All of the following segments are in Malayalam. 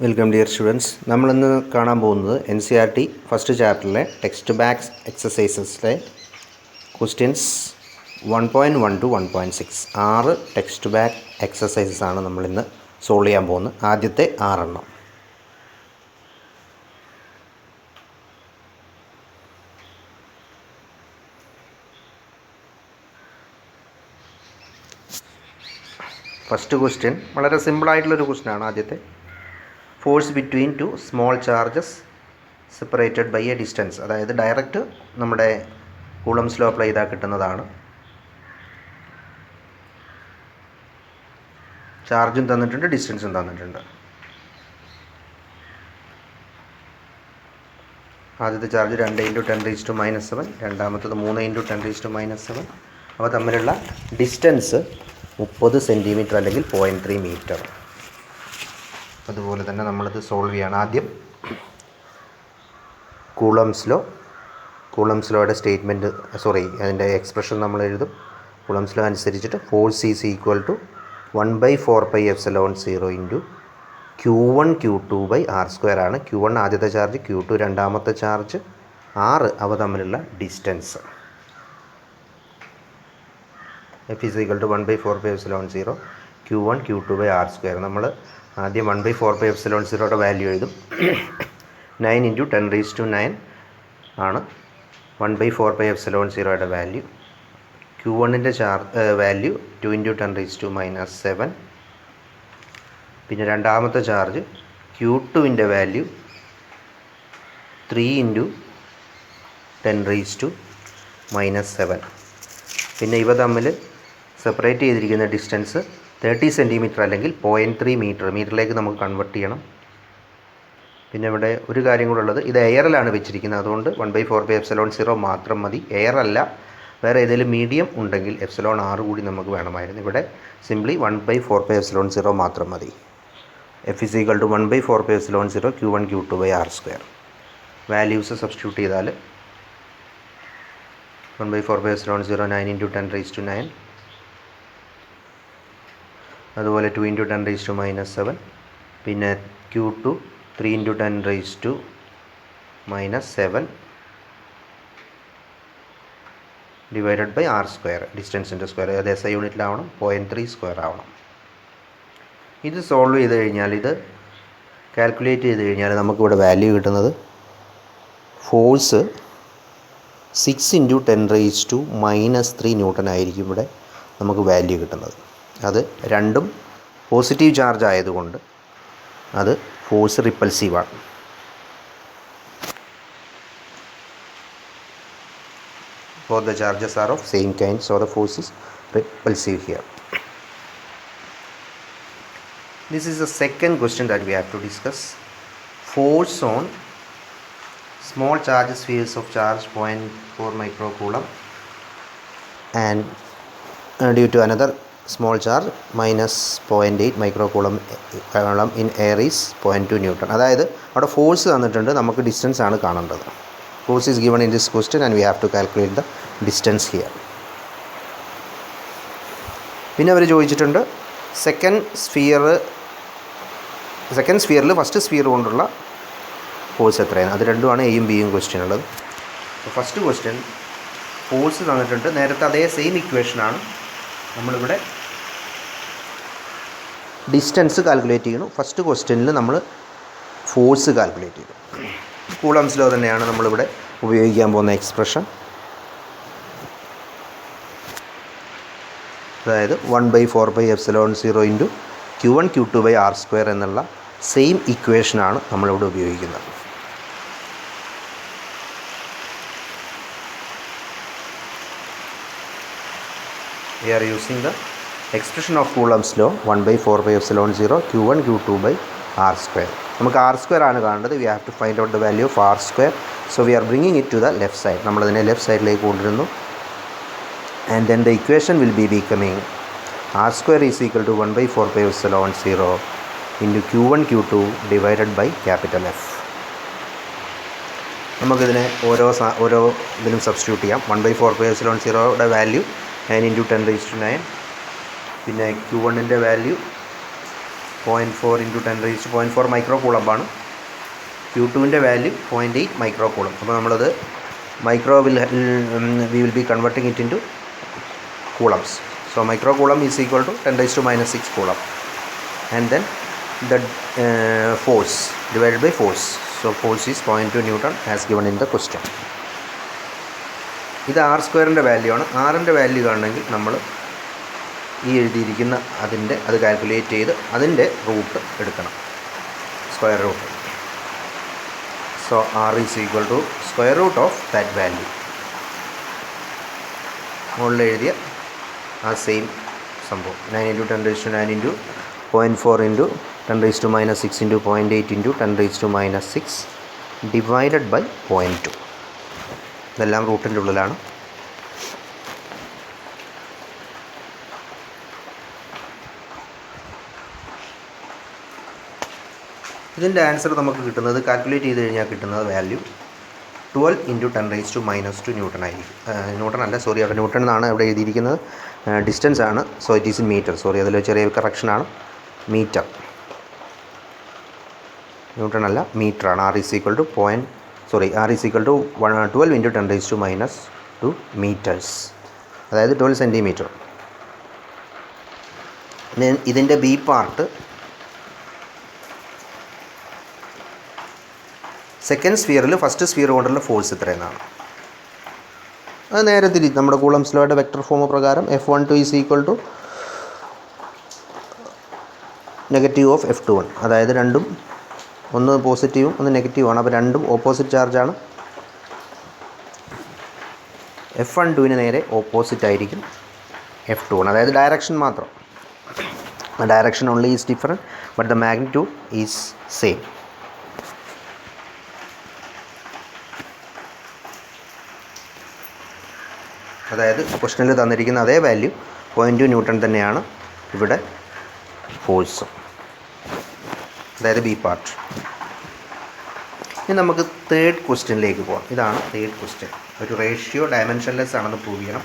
Welcome dear students. നമ്മളിന്ന് കാണാൻ പോകുന്നത് NCERT ഫസ്റ്റ് ചാപ്റ്ററിലെ ടെക്സ്റ്റ് ബാക്സ് എക്സസൈസസിലെ questions 1.1 to 1.6 6 text back exercises ആണ് നമ്മളിന്ന് സോൾവ് ചെയ്യാൻ പോകുന്നത്. ആദ്യത്തെ 6 എണ്ണം. ഫസ്റ്റ് ക്വസ്റ്റ്യൻ വളരെ സിമ്പിളായിട്ടുള്ളൊരു ക്വസ്റ്റ്യനാണ്. ആദ്യത്തെ force between two small charges separated by a distance. അതായത് ഡയറക്റ്റ് നമ്മുടെ കൂളംസ് ലോ അപ്ലൈ ചെയ്താൽ കിട്ടുന്നതാണ്. ചാർജും തന്നിട്ടുണ്ട്, ഡിസ്റ്റൻസും തന്നിട്ടുണ്ട്. ആദ്യത്തെ ചാർജ് 2 × 10⁻⁻⁷, രണ്ടാമത്തത് 3 × 10⁻⁻⁷. അവ തമ്മിലുള്ള ഡിസ്റ്റൻസ് 30 സെൻറ്റിമീറ്റർ അല്ലെങ്കിൽ 0.3 മീറ്റർ. അതുപോലെ തന്നെ നമ്മളിത് സോൾവ് ചെയ്യണം. ആദ്യം കൂളംസ് ലോയുടെ സ്റ്റേറ്റ്മെൻറ്റ് അതിൻ്റെ എക്സ്പ്രഷൻ നമ്മൾ എഴുതും. കൂളംസ് ലോ അനുസരിച്ചിട്ട് force is equal to 1/4πε0 × Q1 Q2/r² ആണ്. Q1 ആദ്യത്തെ ചാർജ്, Q2 രണ്ടാമത്തെ ചാർജ്, R അവ തമ്മിലുള്ള distance. F is equal to 1/4πε0 Q1 Q2/r². നമ്മൾ ആദ്യം 1/4πε0യുടെ വാല്യൂ എഴുതും. 9 × 10⁻⁹ ആണ് 1/4πε0യുടെ വാല്യൂ. Q1ൻ്റെ വാല്യൂ 2 × 10⁻⁷. പിന്നെ രണ്ടാമത്തെ ചാർജ് Q2ൻ്റെ വാല്യൂ 3 × 10⁻⁷. പിന്നെ ഇവ തമ്മിൽ സെപ്പറേറ്റ് ചെയ്തിരിക്കുന്ന ഡിസ്റ്റൻസ് 30 സെൻറ്റിമീറ്റർ അല്ലെങ്കിൽ 0.3 മീറ്റർ. മീറ്ററിലേക്ക് നമുക്ക് കൺവേർട്ട് ചെയ്യണം. പിന്നെ ഇവിടെ ഒരു കാര്യം കൂടെ ഉള്ളത്, ഇത് എയറിലാണ് വെച്ചിരിക്കുന്നത്. അതുകൊണ്ട് 1/4πε0 മാത്രം മതി. എയർ അല്ല, വേറെ ഏതെങ്കിലും മീഡിയം ഉണ്ടെങ്കിൽ εr കൂടി നമുക്ക് വേണമായിരുന്നു. ഇവിടെ സിംപ്ലി 1/4πε0 മാത്രം മതി. F is equal to 1/4πε0 Q1 Q2/r². Values substitute ചെയ്താൽ 1/4πε0 9 × 10⁻⁹, അതുപോലെ 2 × 10⁻⁷, പിന്നെ Q2 3 × 10⁻⁷ ഡിവൈഡഡ് ബൈ r². ഡിസ്റ്റൻസിൻ്റെ സ്ക്വയർ, അത് SI യൂണിറ്റിലാവണം, 0.3 സ്ക്വയർ ആവണം. ഇത് സോൾവ് ചെയ്ത് കഴിഞ്ഞാൽ, ഇത് കാൽക്കുലേറ്റ് ചെയ്ത് കഴിഞ്ഞാൽ നമുക്കിവിടെ വാല്യൂ കിട്ടുന്നത് ഫോഴ്സ് 6 × 10⁻³ ന്യൂട്ടൺ ആയിരിക്കും ഇവിടെ നമുക്ക് വാല്യൂ കിട്ടുന്നത്. അത് രണ്ടും പോസിറ്റീവ് ചാർജ് ആയതുകൊണ്ട് അത് force റിപ്പൽസീവാണ്. Both the charges are of same kind, so the force is repulsive here. This is the second question that we have to discuss. Force on small charge spheres of charge 0.4 microcoulomb and due to another small charge -0.8 microcoulomb in air is 0.2 Newton. അതായത് അവിടെ ഫോഴ്സ് തന്നിട്ടുണ്ട്, നമുക്ക് ഡിസ്റ്റൻസ് ആണ് കാണേണ്ടത്. Force is given in this question and we have to calculate the distance here. പിന്നെ അവർ ചോദിച്ചിട്ടുണ്ട് സെക്കൻഡ് സ്ഫിയറിൽ ഫസ്റ്റ് സ്ഫിയർ കൊണ്ടുള്ള ഫോഴ്സ് എത്രയാണ്. അത് രണ്ടുമാണ് എയും ബിയും ക്വസ്റ്റ്യൻ ഉള്ളത്. ഫസ്റ്റ് ക്വസ്റ്റ്യൻ ഫോഴ്സ് തന്നിട്ടുണ്ട്. നേരത്തെ അതേ സെയിം ഇക്വേഷനാണ് നമ്മളിവിടെ ഡിസ്റ്റൻസ് കാൽക്കുലേറ്റ് ചെയ്യുന്നു. ഫസ്റ്റ് ക്വസ്റ്റ്യനിൽ നമ്മൾ ഫോഴ്സ് കാൽക്കുലേറ്റ് ചെയ്തു. കൂളംസ് ലോ തന്നെയാണ് നമ്മളിവിടെ ഉപയോഗിക്കാൻ പോകുന്ന എക്സ്പ്രഷൻ. അതായത് 1/4πε0 × Q1 Q2/r² എന്നുള്ള സെയിം ഇക്വേഷനാണ് നമ്മളിവിടെ ഉപയോഗിക്കുന്നത്. We are using the expression of Coulomb's law 1/4πε0 Q1 Q2/r². നമുക്ക് r² ആണ് കാണേണ്ടത്. We have to find out the value of r². So we are bringing it to the left side. നമ്മളതിനെ ലെഫ്റ്റ് സൈഡിലേക്ക് കൊണ്ടുവരുന്നു. And then the equation will be becoming r² is equal to 1/4πε0 × Q1 Q2 divided by capital F. നമുക്കിതിനെ ഓരോ ഇതിലും സബ്സ്റ്റിറ്റ്യൂട്ട് ചെയ്യാം. 1/4πε0യുടെ വാല്യൂ 9 × 10⁻⁹, പിന്നെ Q1ൻ്റെ വാല്യൂ 0.4 ഇൻറ്റു 10⁻⁴ മൈക്രോ കൂളമ്പാണ്. Q2ൻ്റെ വാല്യൂ 0.8 മൈക്രോ കൂളം. അപ്പോൾ നമ്മളത് micro we will be converting it into coulombs. So micro coulomb is equal to 10⁻⁶ coulomb, and then the force divided by force. So force is 0.2 Newton as given in the question. ഇത് r² വാല്യൂ ആണ്. r വാല്യൂ കാണണമെങ്കിൽ നമ്മൾ ഈ എഴുതിയിരിക്കുന്ന അത് കാൽക്കുലേറ്റ് ചെയ്ത് അതിൻ്റെ റൂട്ട് എടുക്കണം, square root. So r is equal to square root of that value. മുകളിൽ എഴുതിയ ആ സെയിം സംഭവം 9 into 10⁻⁹ into 0.4 into 10⁻⁻⁶ into 0.8 into 10⁻⁶ divided by 0.2. ഇതെല്ലാം റൂട്ടിൻ്റെ ഉള്ളിലാണ്. ഇതിൻ്റെ ആൻസർ നമുക്ക് കിട്ടുന്നത്, കാൽക്കുലേറ്റ് ചെയ്ത് കഴിഞ്ഞാൽ കിട്ടുന്നത് വാല്യൂ 12 ഇൻറ്റു 10⁻⁻² ന്യൂട്ടൺ ആയിരിക്കും. ന്യൂട്ടൺ അല്ല, സോറി, അവിടെ ന്യൂട്ടൺ എന്നാണ് ഇവിടെ എഴുതിയിരിക്കുന്നത്, ഡിസ്റ്റൻസ് ആണ്. So it is in metre. Sorry, അതിൽ ചെറിയ കറക്ഷനാണ്, മീറ്റർ, ന്യൂട്ടൺ അല്ല, മീറ്റർ ആണ്. r is equal to 12 into 10⁻⁻² metres, അതായത് 12 സെൻറ്റിമീറ്റർ. ഇതിൻ്റെ ബി പാർട്ട് സെക്കൻഡ് സ്ഫിയറിൽ ഫസ്റ്റ് സ്ഫിയർ കൊണ്ടുള്ള ഫോഴ്സ് ഇത്രയെന്നാണ്. അത് നേരെ നമ്മുടെ കൂളംസ് ലോയുടെ വെക്ടർ ഫോം പ്രകാരം F12 is equal to negative of F21, അതായത് രണ്ടും ഒന്ന് പോസിറ്റീവും ഒന്ന് നെഗറ്റീവുമാണ്. അപ്പോൾ രണ്ടും ഓപ്പോസിറ്റ് ചാർജാണ്. F12 നേരെ ഓപ്പോസിറ്റ് ആയിരിക്കും F21, അതായത് ഡയറക്ഷൻ മാത്രം. Direction only is different, but the magnitude is same. അതായത് ക്വസ്റ്റനിൽ തന്നിരിക്കുന്ന അതേ വാല്യൂ 0.2 ന്യൂട്ടൺ തന്നെയാണ് ഇവിടെ ഫോഴ്സും, അതായത് ബി പാർട്ട്. ഇനി നമുക്ക് തേർഡ് ക്വസ്റ്റ്യനിലേക്ക് പോകാം. ഇതാണ് തേർഡ് ക്വസ്റ്റ്യൻ. ഒരു റേഷ്യോ ഡയമെൻഷൻലെസ് ആണെന്ന് പ്രൂവ് ചെയ്യണം,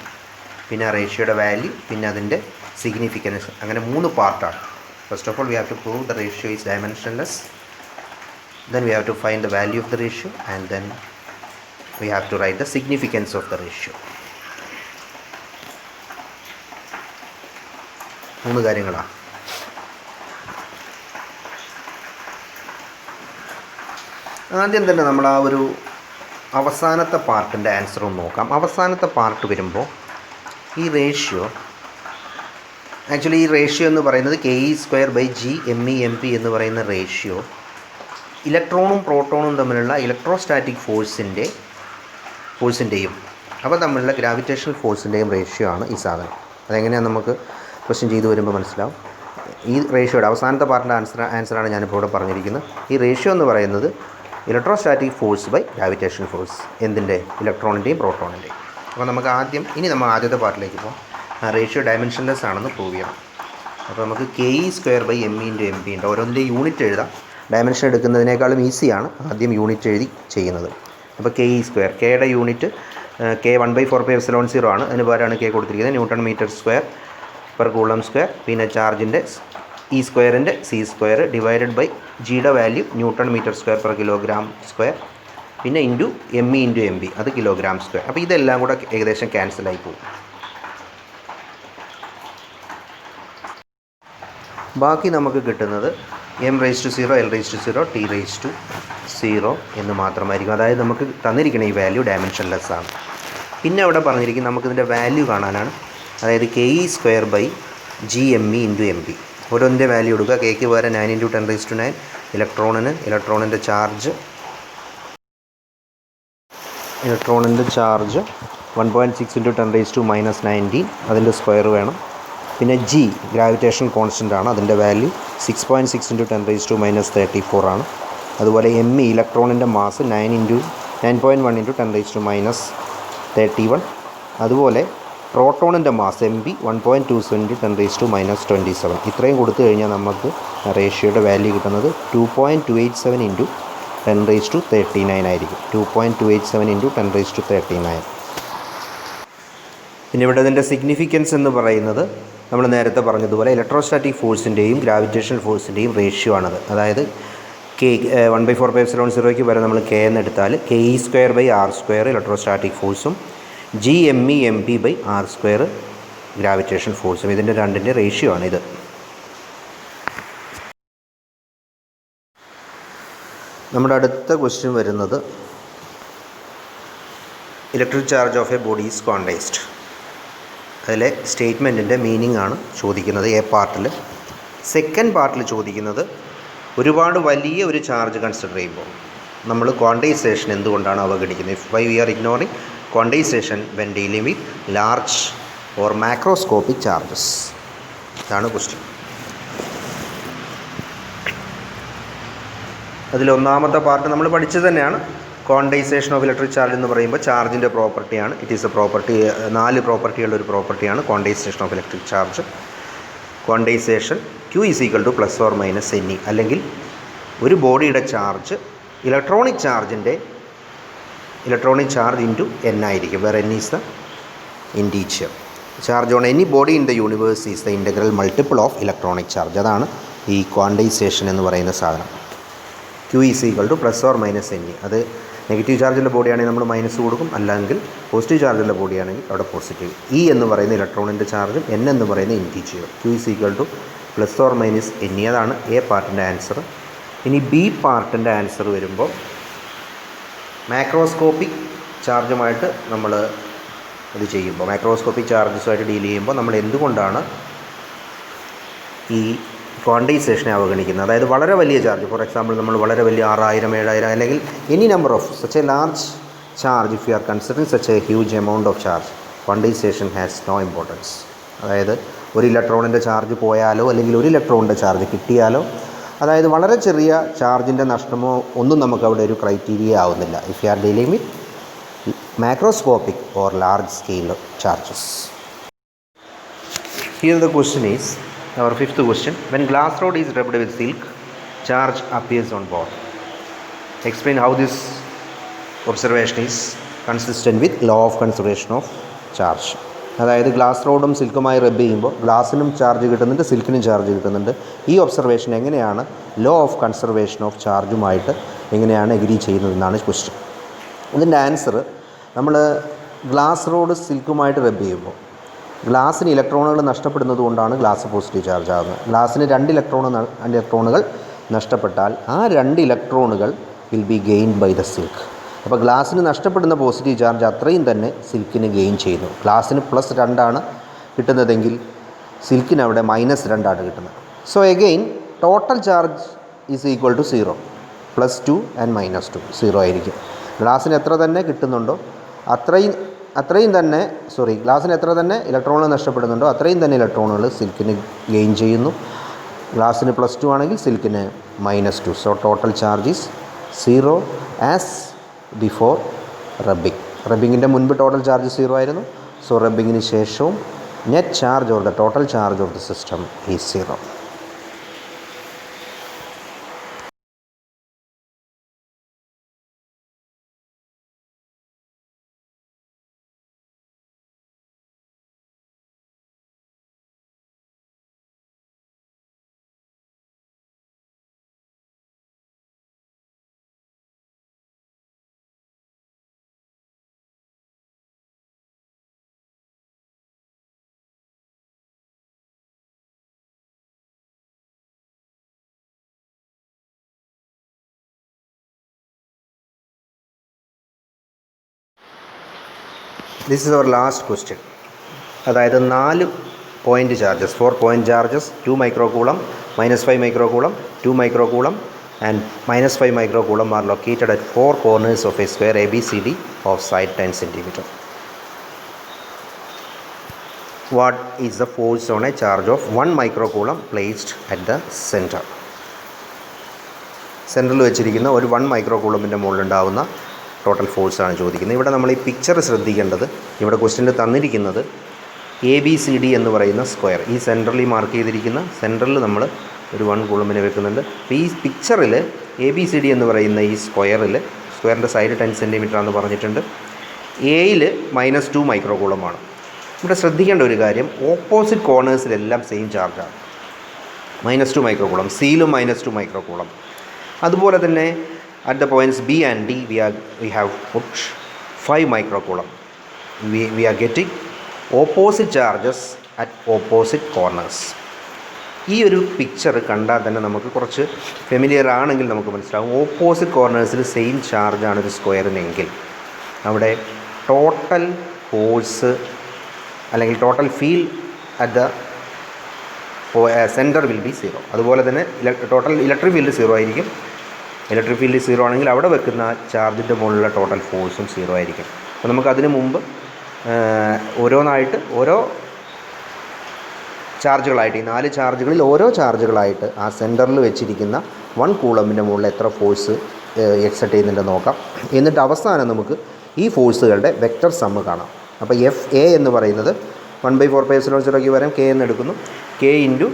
പിന്നെ ആ റേഷ്യോയുടെ വാല്യൂ, പിന്നെ അതിൻ്റെ സിഗ്നിഫിക്കൻസ്, അങ്ങനെ 3 പാർട്ടാണ്. First of all we have to prove the ratio is dimensionless, then we have to find the value of the ratio, and then we have to write the significance of the ratio. 3 കാര്യങ്ങളാണ്. ആദ്യം തന്നെ നമ്മൾ ആ ഒരു അവസാനത്തെ പാർട്ടിൻ്റെ ആൻസർ ഒന്ന് നോക്കാം. അവസാനത്തെ പാർട്ട് വരുമ്പോൾ ഈ റേഷ്യോ, ആക്ച്വലി ഈ റേഷ്യോ എന്ന് പറയുന്നത് ke²/g_me_mp എന്ന് പറയുന്ന റേഷ്യോ ഇലക്ട്രോണും പ്രോട്ടോണും തമ്മിലുള്ള ഇലക്ട്രോസ്റ്റാറ്റിക് ഫോഴ്സിൻ്റെയും അപ്പോൾ തമ്മിലുള്ള ഗ്രാവിറ്റേഷണൽ ഫോഴ്സിൻ്റെയും റേഷ്യോ ആണ് ഈ സാധനം. അതെങ്ങനെയാണ് നമുക്ക് ക്വസ്റ്റ്യൻ ചെയ്തു വരുമ്പോൾ മനസ്സിലാവും. ഈ റേഷ്യോയുടെ അവസാനത്തെ പാർട്ടിൻ്റെ ആൻസറാണ് ഞാനിപ്പോൾ ഇവിടെ പറഞ്ഞിരിക്കുന്നത്. ഈ റേഷ്യോ എന്ന് പറയുന്നത് electrostatic force by gravitational force, എന്തിൻ്റെ, ഇലക്ട്രോണിൻ്റെയും പ്രോട്ടോണിൻ്റെയും. അപ്പോൾ നമുക്ക് നമ്മൾ ആദ്യത്തെ പാർട്ടിലേക്ക് പോകാം. റേഷ്യോ ഡയമെൻഷൻലെസ് ആണെന്ന് പ്രൂവ് ചെയ്യണം. അപ്പോൾ നമുക്ക് ke²/me×mp ഉണ്ട്. ഓരോന്നിൻ്റെ യൂണിറ്റ് എഴുതാം. ഡയമെൻഷൻ എടുക്കുന്നതിനേക്കാളും ഈസിയാണ് ആദ്യം യൂണിറ്റ് എഴുതി ചെയ്യുന്നത്. അപ്പോൾ ke², കെയുടെ യൂണിറ്റ് k 1/4πε0 ആണ്. അതിന് പകരമാണ് k കൊടുത്തിരിക്കുന്നത്. Newton metre square per coulomb square. പിന്നെ ചാർജിൻ്റെ E²ൻ്റെ c² ഡിവൈഡഡ് ബൈ ജിയുടെ value newton metre square per kilogram square, പിന്നെ ഇൻറ്റു me×mp, അത് കിലോഗ്രാം സ്ക്വയർ. അപ്പോൾ ഇതെല്ലാം കൂടെ ഏകദേശം ക്യാൻസലായി പോകും. ബാക്കി നമുക്ക് കിട്ടുന്നത് m⁻⁴, l⁻⁴, t⁻�0 എന്ന് മാത്രമായിരിക്കും. അതായത് നമുക്ക് തന്നിരിക്കുന്ന ഈ വാല്യൂ ഡയമെൻഷൻലെസ് ആണ്. പിന്നെ അവിടെ പറഞ്ഞിരിക്കും നമുക്കിതിൻ്റെ വാല്യൂ കാണാനാണ്. അതായത് ke²/gme×mp. ഓരോന്നിൻ്റെ വാല്യൂ എടുക്കുക. കെക്ക് പകരം 9 ഇൻറ്റു 10⁻⁹, ഇലക്ട്രോണിൻ്റെ ചാർജ് 1.6 ഇൻറ്റു 10⁻⁻⁹, അതിൻ്റെ സ്ക്വയർ വേണം. പിന്നെ g ഗ്രാവിറ്റേഷൻ കോൺസ്റ്റൻ്റ് ആണ്, അതിൻ്റെ വാല്യൂ 6.6 ഇൻറ്റു 10⁻34 ആണ്. അതുപോലെ me ഇലക്ട്രോണിൻ്റെ മാസ് 9.1 ഇൻറ്റു 10⁻31. അതുപോലെ പ്രോട്ടോണിൻ്റെ മാസ് mb 1.27 ഇൻറ്റു 10⁻27. ഇത്രയും കൊടുത്തു കഴിഞ്ഞാൽ നമുക്ക് റേഷ്യോയുടെ വാല്യൂ കിട്ടുന്നത് 2.287 ഇൻറ്റു 10⁻39 ആയിരിക്കും. 2.287 ഇൻറ്റു 10⁻39. പിന്നെ ഇവിടെ ഇതിൻ്റെ സിഗ്നിഫിക്കൻസ് എന്ന് പറയുന്നത് നമ്മൾ നേരത്തെ പറഞ്ഞതുപോലെ ഇലക്ട്രോസ്റ്റാറ്റിക് ഫോഴ്സിൻ്റെയും ഗ്രാവിറ്റേഷണൽ ഫോഴ്സിൻ്റെയും റേഷ്യോ ആണത്. അതായത് കെ 1/4πε0 വരെ നമ്മൾ കെ എന്ന് എടുത്താൽ ke²/r² ഇലക്ട്രോസ്റ്റാറ്റിക് ഫോഴ്സും GME/mp/r² ഗ്രാവിറ്റേഷണൽ ഫോഴ്സും, ഇതിൻ്റെ രണ്ടിൻ്റെ റേഷ്യോ ആണിത്. നമ്മുടെ അടുത്ത ക്വസ്റ്റ്യൻ വരുന്നത് electric charge of A body is quantised. അതിലെ സ്റ്റേറ്റ്മെൻറ്റിൻ്റെ മീനിങ് ആണ് ചോദിക്കുന്നത് എ പാർട്ടിൽ. സെക്കൻഡ് പാർട്ടിൽ ചോദിക്കുന്നത് ഒരുപാട് വലിയ ഒരു ചാർജ് കൺസിഡർ ചെയ്യുമ്പോൾ നമ്മൾ ക്വാണ്ടൈസേഷൻ എന്തുകൊണ്ടാണ് അവഗണിക്കുന്നത്. If why we are ignoring quantization when dealing with large or macroscopic charges. ഇതാണ് ക്വസ്റ്റ്യൻ. അതിലൊന്നാമത്തെ പാർട്ട് നമ്മൾ പഠിച്ചത് തന്നെയാണ്. ക്വാണ്ടൈസേഷൻ ഓഫ് ഇലക്ട്രിക് ചാർജ് എന്ന് പറയുമ്പോൾ ചാർജിൻ്റെ പ്രോപ്പർട്ടിയാണ്. ഇറ്റ് ഈസ് എ പ്രോപ്പർട്ടി, 4 പ്രോപ്പർട്ടിയുള്ള ഒരു പ്രോപ്പർട്ടിയാണ് quantization of electric charge. Quantization Q = ± NE, അല്ലെങ്കിൽ ഒരു ബോഡിയുടെ charge electronic charge into N ആയിരിക്കും, where N is the integer. Charge on any body in the universe is the integral multiple of electronic charge. അതാണ് ഈ ക്വാണ്ടൈസേഷൻ എന്ന് പറയുന്ന സാധനം. Q = ± NE. അത് നെഗറ്റീവ് ചാർജുള്ള ബോഡിയാണെങ്കിൽ നമ്മൾ മൈനസ് കൊടുക്കും, അല്ലെങ്കിൽ പോസിറ്റീവ് ചാർജുള്ള ബോഡിയാണെങ്കിൽ അവിടെ പോസിറ്റീവ്. E എന്ന് പറയുന്ന ഇലക്ട്രോണിൻ്റെ ചാർജും N എന്ന് പറയുന്ന ഇൻറ്റീജർ. Q = ± NE. അതാണ് എ പാർട്ടിൻ്റെ ആൻസർ. ഇനി ബി പാർട്ടിൻ്റെ ആൻസർ വരുമ്പോൾ മാക്രോസ്കോപ്പിക് ചാർജുമായിട്ട് നമ്മൾ ഇത് ചെയ്യുമ്പോൾ, മാക്രോസ്കോപ്പിക് ചാർജസുമായിട്ട് ഡീൽ ചെയ്യുമ്പോൾ നമ്മൾ എന്തുകൊണ്ടാണ് ഈ ക്വാണ്ടൈസേഷനെ അവഗണിക്കുന്നത്. അതായത് വളരെ വലിയ ചാർജ്, ഫോർ എക്സാമ്പിൾ നമ്മൾ വളരെ വലിയ 6000, 7000 അല്ലെങ്കിൽ any number of such a large charge, if you are considering such a huge amount of charge, quantization has no importance. അതായത് ഒരു ഇലക്ട്രോണിൻ്റെ ചാർജ് പോയാലോ അല്ലെങ്കിൽ ഒരു ഇലക്ട്രോണിൻ്റെ ചാർജ് കിട്ടിയാലോ, അതായത് വളരെ ചെറിയ ചാർജിൻ്റെ നഷ്ടമോ ഒന്നും നമുക്ക് അവിടെ ഒരു ക്രൈറ്റീരിയ ആവുന്നില്ല if you are dealing with macroscopic or large scale charges. Here the question is our fifth question. When glass rod is rubbed with silk, charge appears on board. Explain how this observation is consistent with law of conservation of charge. അതായത് ഗ്ലാസ് റോഡും സിൽക്കുമായി റബ്ബ് ചെയ്യുമ്പോൾ ഗ്ലാസിനും ചാർജ് കിട്ടുന്നുണ്ട്, സിൽക്കിനും ചാർജ് കിട്ടുന്നുണ്ട്. ഈ ഒബ്സർവേഷൻ എങ്ങനെയാണ് ലോ ഓഫ് കൺസർവേഷൻ ഓഫ് ചാർജുമായിട്ട് എങ്ങനെയാണ് എഗ്രി ചെയ്യുന്നതെന്നാണ് ക്വസ്റ്റ്യൻ. ഇതിൻ്റെ ആൻസർ, നമ്മൾ ഗ്ലാസ് റോഡ് സിൽക്കുമായിട്ട് റബ്ബ് ചെയ്യുമ്പോൾ ഗ്ലാസിന് ഇലക്ട്രോണുകൾ നഷ്ടപ്പെടുന്നത് കൊണ്ടാണ് ഗ്ലാസ് പോസിറ്റീവ് ചാർജ് ആകുന്നത്. ഗ്ലാസിന് 2 ഇലക്ട്രോണുകൾ നഷ്ടപ്പെട്ടാൽ ആ 2 ഇലക്ട്രോണുകൾ will be gained by the silk. അപ്പോൾ ഗ്ലാസിന് നഷ്ടപ്പെടുന്ന പോസിറ്റീവ് ചാർജ് അത്രയും തന്നെ സിൽക്കിന് ഗെയിൻ ചെയ്യുന്നു. ഗ്ലാസിന് +2 കിട്ടുന്നതെങ്കിൽ സിൽക്കിന് അവിടെ -2 കിട്ടുന്നത്. So again total charge is equal to 0. +2 and -2 0 ആയിരിക്കും. ഗ്ലാസിന് എത്ര തന്നെ കിട്ടുന്നുണ്ടോ അത്രയും തന്നെ ഗ്ലാസിന് എത്ര തന്നെ ഇലക്ട്രോണുകൾ നഷ്ടപ്പെടുന്നുണ്ടോ അത്രയും തന്നെ ഇലക്ട്രോണുകൾ സിൽക്കിന് ഗെയിൻ ചെയ്യുന്നു. ഗ്ലാസിന് +2 ആണെങ്കിൽ സിൽക്കിന് -2. So total charge is 0 as before rubbing. റബ്ബിങ്ങിൻ്റെ മുൻപ് ടോട്ടൽ ചാർജ് 0 ആയിരുന്നു. സോ റബ്ബിങ്ങിന് ശേഷവും net charge or the total charge of the system is 0. This is our last question. അതായത് 4 point charges, 4 point charges, 2 microcoulomb, -5 microcoulomb, 2 microcoulomb and -5 microcoulomb are located at 4 corners of a square ABCD of side 10 cm. What is the force on a charge of 1 microcoulomb placed at the center? സെൻറ്ററിൽ വെച്ചിരിക്കുന്ന ഒരു 1 മൈക്രോകൂളമ്പിൻ്റെ മുകളിലുണ്ടാകുന്ന ടോട്ടൽ ഫോഴ്സാണ് ചോദിക്കുന്നത്. ഇവിടെ നമ്മൾ ഈ പിക്ചർ ശ്രദ്ധിക്കേണ്ടത്, ഇവിടെ ക്വസ്റ്റ്യനിൽ തന്നിരിക്കുന്നത് ABCD എന്ന് പറയുന്ന സ്ക്വയർ, ഈ സെൻറ്ററിൽ മാർക്ക് ചെയ്തിരിക്കുന്ന സെൻറ്ററിൽ നമ്മൾ ഒരു 1 കൂളമ്പിനെ വെക്കുന്നുണ്ട്. അപ്പോൾ ഈ പിക്ചറിൽ ABCD എന്ന് പറയുന്ന ഈ സ്ക്വയറിൻ്റെ സൈഡ് 10 cm ആണെന്ന് പറഞ്ഞിട്ടുണ്ട്. എയിൽ -2 മൈക്രോകൂളമാണ്. ഇവിടെ ശ്രദ്ധിക്കേണ്ട ഒരു കാര്യം, ഓപ്പോസിറ്റ് കോർണേഴ്സിലെല്ലാം സെയിം ചാർജാണ്, -2 മൈക്രോകൂളം. സിയിലും -2 മൈക്രോകൂളം. അതുപോലെ തന്നെ at the points B and D we have put 5 microcoulomb. We are getting opposite charges at opposite corners. ഈ ഒരു പിക്ചർ കണ്ടാൽ തന്നെ നമുക്ക് കുറച്ച് ഫെമിലിയർ ആണെങ്കിൽ നമുക്ക് മനസ്സിലാവും. ഓപ്പോസിറ്റ് കോർണേഴ്സിൽ സെയിം ചാർജാണ് ഒരു സ്ക്വയറിനെങ്കിൽ അവിടെ ടോട്ടൽ ഫോഴ്സ് അല്ലെങ്കിൽ total field at the centre will be 0. അതുപോലെ തന്നെ ടോട്ടൽ ഇലക്ട്രിക് ഫീൽഡ് 0 ആയിരിക്കും. ഇലക്ട്രിക് ഫീൽഡ് 0 ആണെങ്കിൽ അവിടെ വെക്കുന്ന ചാർജിൻ്റെ മുകളിലുള്ള ടോട്ടൽ ഫോഴ്സും 0 ആയിരിക്കും. അപ്പോൾ നമുക്കതിന് മുമ്പ് ഓരോന്നായിട്ട് ഓരോ ചാർജുകളായിട്ട്, ഈ 4 ചാർജുകളിൽ ഓരോ ചാർജുകളായിട്ട് ആ സെൻറ്ററിൽ വെച്ചിരിക്കുന്ന 1 കൂളമ്പിൻ്റെ മുകളിൽ എത്ര ഫോഴ്സ് എക്സെർട്ട് ചെയ്യുന്നുണ്ടെന്ന് നോക്കാം. എന്നിട്ട് അവസാനം നമുക്ക് ഈ ഫോഴ്സുകളുടെ വെക്റ്റർ സമ്മ് കാണാം. അപ്പോൾ FA എന്ന് പറയുന്നത് 1/4πε0ക്ക് പകരം K എന്ന് എടുക്കുന്നു. K ഇൻറ്റു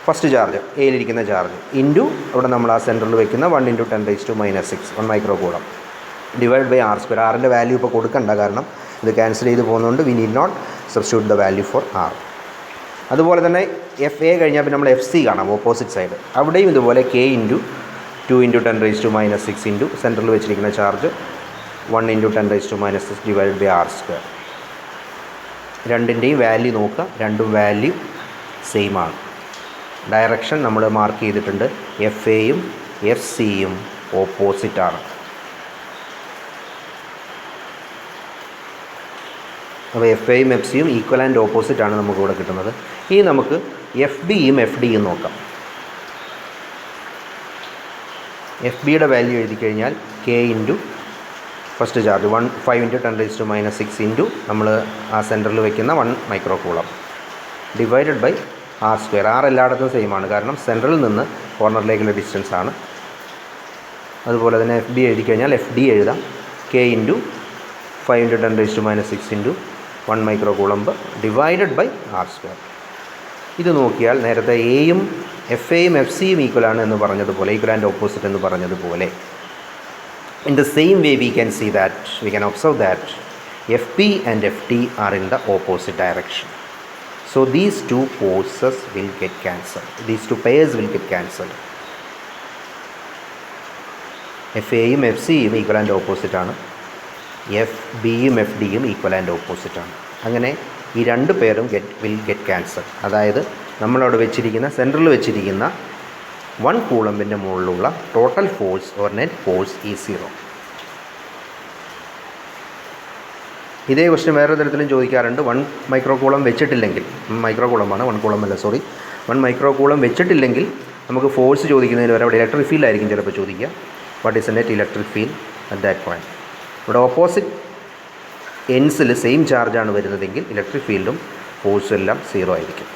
ഫസ്റ്റ് ചാർജ്, എയിലിരിക്കുന്ന ചാർജ്, ഇൻറ്റു അവിടെ നമ്മൾ ആ സെൻറ്ററിൽ വെക്കുന്ന 1 × 10⁻⁶ 1 മൈക്രോകൂളം ഡിവൈഡ് ബൈ R². ആറിൻ്റെ വാല്യൂ ഇപ്പോൾ കൊടുക്കണ്ട, കാരണം ഇത് ക്യാൻസൽ ചെയ്ത് പോകുന്നതുകൊണ്ട് we need not substitute the value for R. അതുപോലെ തന്നെ FA കഴിഞ്ഞാൽ പിന്നെ നമ്മൾ FC കാണാം, ഓപ്പോസിറ്റ് സൈഡ്. അവിടെയും ഇതുപോലെ K ഇൻറ്റു 2 × 10⁻⁶ ഇൻറ്റു സെൻറ്ററിൽ വെച്ചിരിക്കുന്ന ചാർജ് 1 × 10⁻⁶ ഡിവൈഡ് ബൈ R². രണ്ടിൻ്റെയും വാല്യൂ നോക്കുക, രണ്ടും വാല്യൂ സെയിം ആണ്. ഡയറക്ഷൻ നമ്മൾ മാർക്ക് ചെയ്തിട്ടുണ്ട്. FAയും FCയും ഓപ്പോസിറ്റാണ്. അപ്പോൾ FAയും FCയും ഈക്വൽ ആൻഡ് ഓപ്പോസിറ്റാണ് നമുക്കിവിടെ കിട്ടുന്നത്. ഇനി നമുക്ക് FBയും FDയും നോക്കാം. FBയുടെ വാല്യൂ എഴുതി കഴിഞ്ഞാൽ K into first charge 5 × 10⁻⁶ into നമ്മൾ ആ സെൻറ്ററിൽ വയ്ക്കുന്ന 1 മൈക്രോകൂളം ഡിവൈഡഡ് ബൈ R². R എല്ലായിടത്തും സെയിം ആണ്, കാരണം സെൻറ്ററിൽ നിന്ന് കോർണറിലേക്കുള്ള ഡിസ്റ്റൻസ് ആണ്. അതുപോലെ തന്നെ FB എഴുതി കഴിഞ്ഞാൽ FD എഴുതാം. K into 5 × 10⁻⁶ into 1 microcoulomb divided by R². ഇത് നോക്കിയാൽ നേരത്തെ എയും FAയും FCയും ഈക്വലാണ് എന്ന് പറഞ്ഞതുപോലെ, ഈക്വൽ ആൻഡ് ഓപ്പോസിറ്റ് എന്ന് പറഞ്ഞതുപോലെ, in the same way we can observe that FB and FD are in the opposite direction. So these two forces will get cancelled. These two pairs will get cancelled. FAയും FCയും ഈക്വൽ ആൻഡ് ഓപ്പോസിറ്റ് ആണ്. FBയും FDയും ഈക്വൽ ആൻഡ് ഓപ്പോസിറ്റ് ആണ്. അങ്ങനെ ഈ രണ്ട് പേരും വിൽ ഗെറ്റ് ക്യാൻസൽ. അതായത് നമ്മളവിടെ വെച്ചിരിക്കുന്ന സെൻറ്ററിൽ വെച്ചിരിക്കുന്ന 1 കൂളമ്പിൻ്റെ മുകളിലുള്ള total force or net force ഈ 0. ഇതേ ക്വസ്റ്റ്യൻ വേറെ തരത്തിലും ചോദിക്കാറുണ്ട്. 1 മൈക്രോകൂളം വെച്ചിട്ടില്ലെങ്കിൽ, മൈക്രോകൂളമാണ് 1 കൂളമല്ല, 1 മൈക്രോകൂളം വെച്ചിട്ടില്ലെങ്കിൽ നമുക്ക് ഫോഴ്സ് ചോദിക്കുന്നതിന് വരെ അവിടെ ഇലക്ട്രിക് ഫീൽഡ് ആയിരിക്കും ചിലപ്പോൾ ചോദിക്കുക. What is A net electric field at that point. ഇവിടെ ഓപ്പോസിറ്റ് എൻഡ്സിൽ സെയിം ചാർജാണ് വരുന്നതെങ്കിൽ ഇലക്ട്രിക് ഫീൽഡും ഫോഴ്സും എല്ലാം 0 ആയിരിക്കും.